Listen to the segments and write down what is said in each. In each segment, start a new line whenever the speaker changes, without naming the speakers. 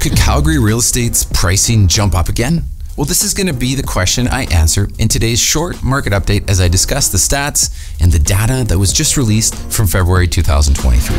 Could Calgary real estate's pricing jump up again? Well, this is going to be the question I answer in today's short market update as I discuss the stats and the data that was just released from February 2023.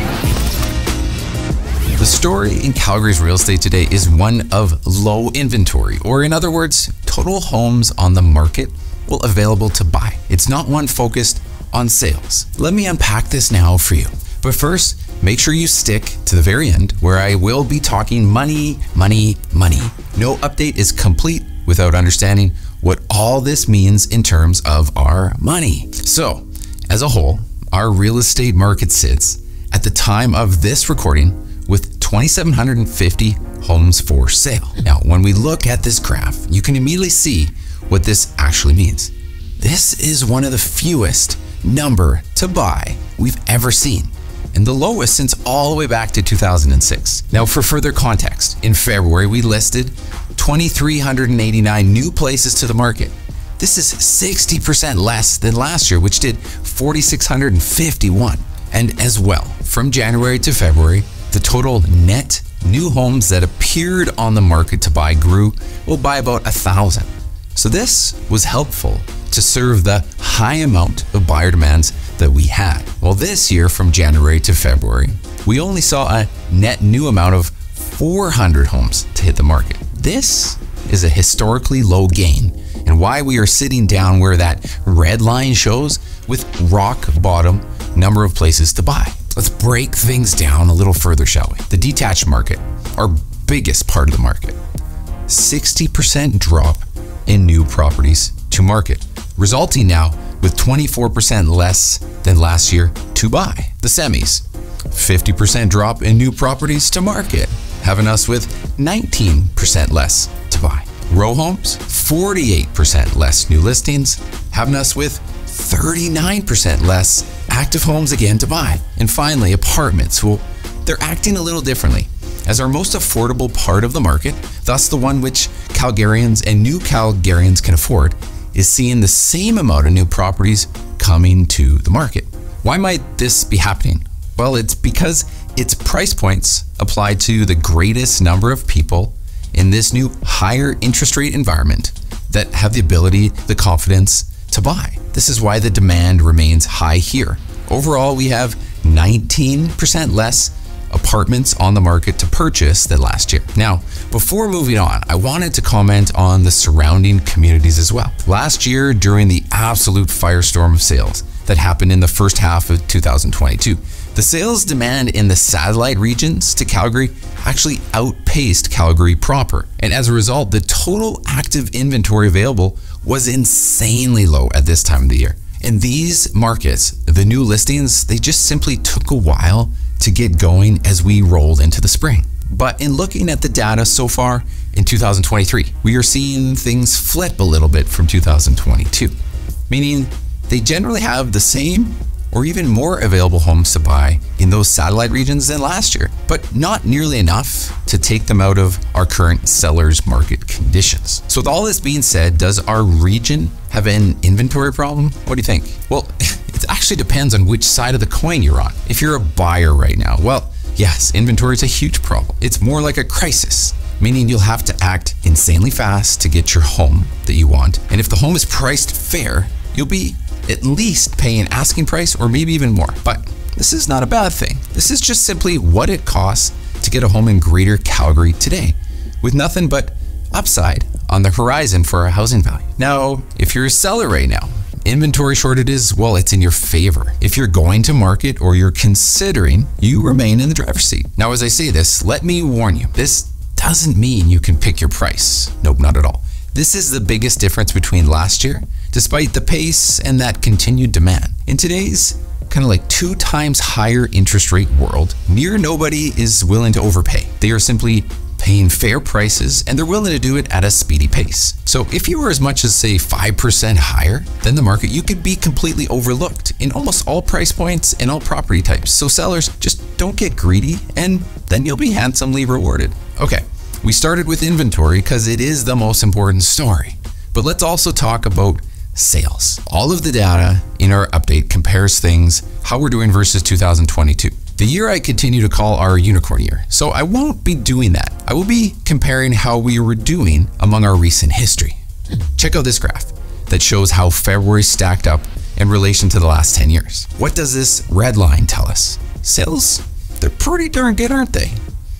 The story in Calgary's real estate today is one of low inventory, or in other words, total homes on the market, well, available to buy. It's not one focused on sales. Let me unpack this now for you. But first, make sure you stick to the very end where I will be talking money, money, money. No update is complete without understanding what all this means in terms of our money. So, as a whole, our real estate market sits at the time of this recording with 2,750 homes for sale. Now, when we look at this graph, you can immediately see what this actually means. This is one of the fewest number to buy we've ever seen, and the lowest since all the way back to 2006. Now, for further context, in February, we listed 2,389 new places to the market. This is 60% less than last year, which did 4,651. And as well, from January to February, the total net new homes that appeared on the market to buy grew, well, by about 1,000. So this was helpful to serve the high amount of buyer demands that we had. Well, this year from January to February, we only saw a net new amount of 400 homes to hit the market. This is a historically low gain, and why we are sitting down where that red line shows with rock bottom number of places to buy. Let's break things down a little further, shall we? The detached market, our biggest part of the market, 60% drop in new properties to market, resulting now with 24% less than last year to buy. The semis, 50% drop in new properties to market, having us with 19% less to buy. Row homes, 48% less new listings, having us with 39% less active homes again to buy. And finally, apartments, well, they're acting a little differently. As our most affordable part of the market, thus the one which Calgarians and new Calgarians can afford, is seeing the same amount of new properties coming to the market. Why might this be happening? Well, it's because its price points apply to the greatest number of people in this new higher interest rate environment that have the ability, the confidence to buy. This is why the demand remains high here. Overall, we have 19% less apartments on the market to purchase than last year. Now, before moving on, I wanted to comment on the surrounding communities as well. Last year, during the absolute firestorm of sales that happened in the first half of 2022, the sales demand in the satellite regions to Calgary actually outpaced Calgary proper. And as a result, the total active inventory available was insanely low at this time of the year. In these markets, the new listings, they just simply took a while to get going as we rolled into the spring. But in looking at the data so far in 2023, we are seeing things flip a little bit from 2022, meaning they generally have the same or even more available homes to buy in those satellite regions than last year, but not nearly enough to take them out of our current seller's market conditions. So with all this being said, does our region have an inventory problem? What do you think? Well, it actually depends on which side of the coin you're on. If you're a buyer right now, well, yes, inventory is a huge problem. It's more like a crisis, meaning you'll have to act insanely fast to get your home that you want. And if the home is priced fair, you'll be at least paying asking price or maybe even more. But this is not a bad thing. This is just simply what it costs to get a home in Greater Calgary today, with nothing but upside on the horizon for our housing value. Now, if you're a seller right now, inventory shortages, well, it's in your favor. If you're going to market or you're considering, you remain in the driver's seat. Now, as I say this, let me warn you, this doesn't mean you can pick your price. Nope, not at all. This is the biggest difference between last year, despite the pace and that continued demand. In today's kind of like 2 times higher interest rate world, near nobody is willing to overpay. They are simply paying fair prices, and they're willing to do it at a speedy pace. So if you were as much as say 5% higher than the market, you could be completely overlooked in almost all price points and all property types. So sellers, just don't get greedy, and then you'll be handsomely rewarded. Okay, we started with inventory because it is the most important story, but let's also talk about sales. All of the data in our update compares things, how we're doing versus 2022. The year I continue to call our unicorn year, so I won't be doing that. I will be comparing how we were doing among our recent history. Check out this graph that shows how February stacked up in relation to the last 10 years. What does this red line tell us? Sales, they're pretty darn good, aren't they?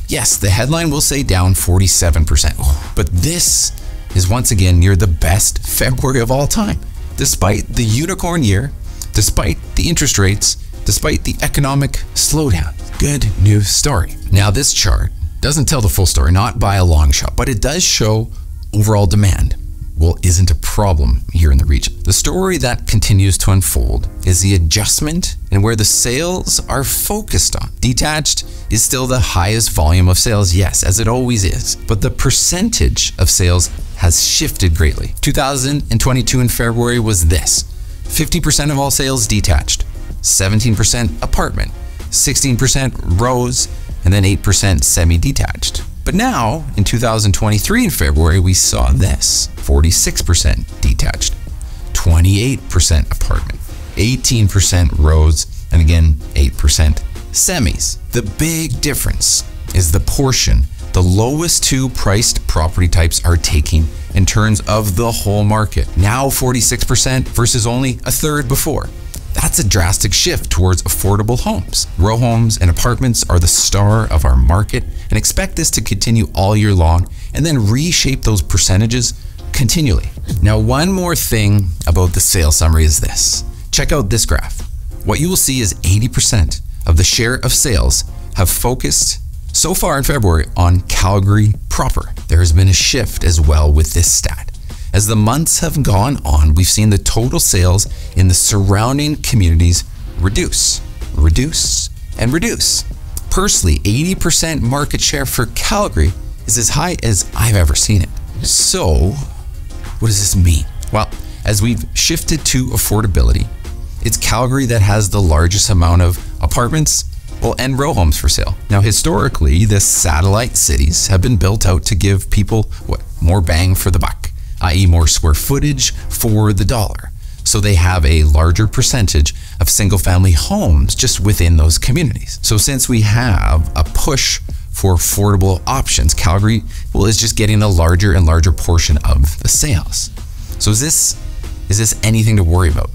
Yes, the headline will say down 47%, but this is once again near the best February of all time. Despite the unicorn year, despite the interest rates, despite the economic slowdown. Good news story. Now this chart doesn't tell the full story, not by a long shot, but it does show overall demand. Well, isn't a problem here in the region. The story that continues to unfold is the adjustment and where the sales are focused on. Detached is still the highest volume of sales, yes, as it always is, but the percentage of sales has shifted greatly. 2022 in February was this: 50% of all sales detached, 17% apartment, 16% rows, and then 8% semi-detached. But now, in 2023 in February, we saw this: 46% detached, 28% apartment, 18% rows, and again, 8% semis. The big difference is the portion the lowest two priced property types are taking in terms of the whole market. Now 46% versus only a third before. That's a drastic shift towards affordable homes. Row homes and apartments are the star of our market, and expect this to continue all year long and then reshape those percentages continually. Now, one more thing about the sales summary is this. Check out this graph. What you will see is 80% of the share of sales have focused so far in February on Calgary proper. There has been a shift as well with this stat. As the months have gone on, we've seen the total sales in the surrounding communities reduce, and reduce. Personally, 80% market share for Calgary is as high as I've ever seen it. So, what does this mean? Well, as we've shifted to affordability, it's Calgary that has the largest amount of apartments, and row homes for sale. Now, historically, the satellite cities have been built out to give people more bang for the buck, i.e. more square footage for the dollar. So they have a larger percentage of single-family homes just within those communities. So since we have a push for affordable options, Calgary is just getting a larger and larger portion of the sales. So is this anything to worry about?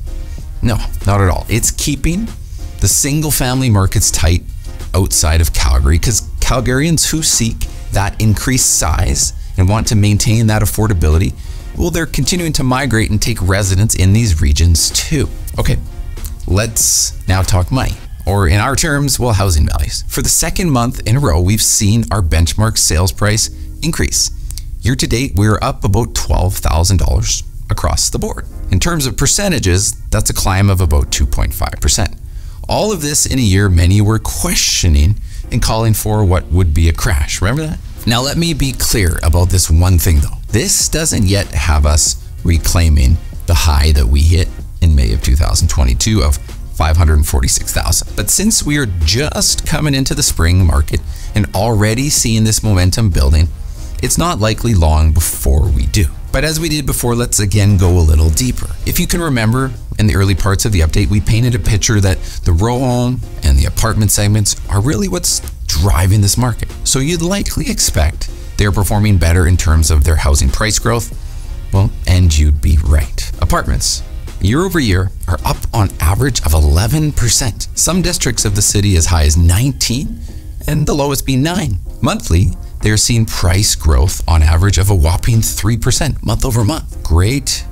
No, not at all. It's keeping the single-family markets tight outside of Calgary, because Calgarians who seek that increased size and want to maintain that affordability, well, they're continuing to migrate and take residence in these regions too. Okay, let's now talk money, or in our terms, well, housing values. For the second month in a row, we've seen our benchmark sales price increase. Year to date, we're up about $12,000 across the board. In terms of percentages, that's a climb of about 2.5%. All of this in a year many were questioning and calling for what would be a crash. Remember that? Now let me be clear about this one thing though. This doesn't yet have us reclaiming the high that we hit in May of 2022 of 546,000. But since we are just coming into the spring market and already seeing this momentum building, it's not likely long before we do. But as we did before, let's again go a little deeper. If you can remember, in the early parts of the update, we painted a picture that the row home and the apartment segments are really what's driving this market. So you'd likely expect they're performing better in terms of their housing price growth. Well, and you'd be right. Apartments, year over year, are up on average of 11%. Some districts of the city as high as 19, and the lowest being 9. Monthly, they're seeing price growth on average of a whopping 3% month over month. Great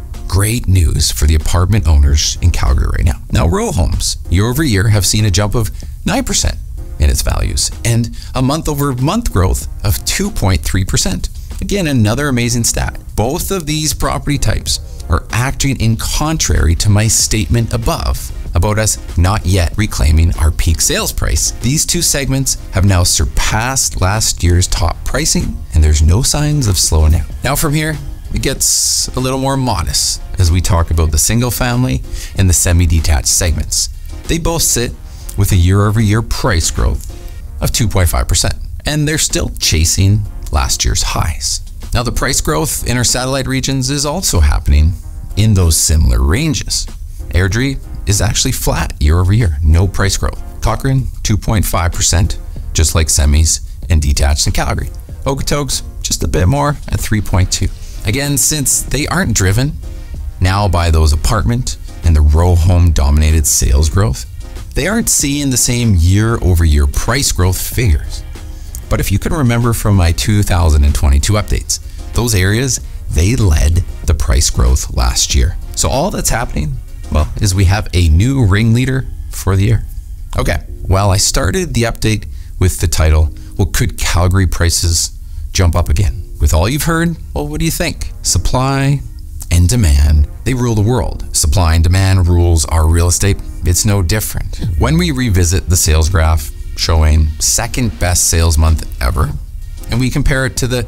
news for the apartment owners in Calgary right now. Now, row homes, year over year, have seen a jump of 9% in its values and a month over month growth of 2.3%. Again, another amazing stat. Both of these property types are acting in contrary to my statement above about us not yet reclaiming our peak sales price. These two segments have now surpassed last year's top pricing, and there's no signs of slowing down. Now from here, it gets a little more modest as we talk about the single family and the semi-detached segments. They both sit with a year-over-year price growth of 2.5%, and they're still chasing last year's highs. Now, the price growth in our satellite regions is also happening in those similar ranges. Airdrie is actually flat year over year, no price growth. Cochrane, 2.5%, just like semis and detached in Calgary. Okotoks, just a bit more at 3.2. Again, since they aren't driven now by those apartment and the row home dominated sales growth, they aren't seeing the same year-over-year price growth figures. But if you can remember from my 2022 updates, those areas, they led the price growth last year. So all that's happening, well, is we have a new ringleader for the year. Okay, well, I started the update with the title, well, could Calgary prices jump up again? With all you've heard, well, what do you think? Supply and demand, they rule the world. Supply and demand rules our real estate. It's no different. When we revisit the sales graph showing second best sales month ever, and we compare it to the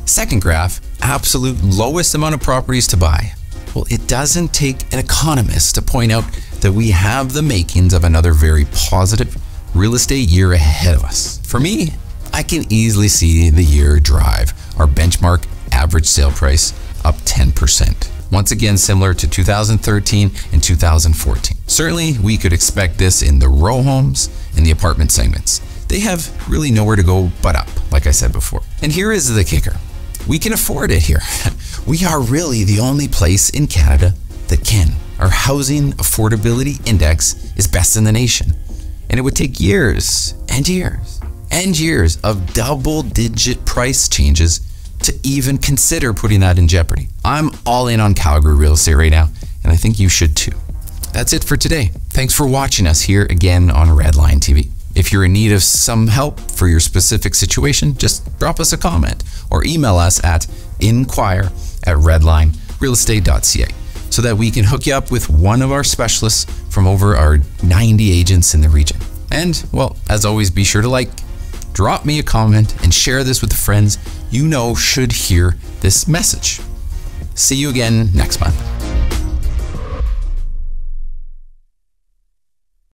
second graph, absolute lowest amount of properties to buy, well, it doesn't take an economist to point out that we have the makings of another very positive real estate year ahead of us. For me, I can easily see the year drive our benchmark average sale price up 10%. Once again, similar to 2013 and 2014. Certainly, we could expect this in the row homes and the apartment segments. They have really nowhere to go but up, like I said before. And here is the kicker. We can afford it here. We are really the only place in Canada that can. Our housing affordability index is best in the nation. And it would take years and years and years of double-digit price changes to even consider putting that in jeopardy. I'm all in on Calgary real estate right now, and I think you should too. That's it for today. Thanks for watching us here again on Redline TV. If you're in need of some help for your specific situation, just drop us a comment or email us at inquire@redlinerealestate.ca so that we can hook you up with one of our specialists from over our 90 agents in the region. And, well, as always, be sure to like, drop me a comment, and share this with the friends you know should hear this message. See you again next month.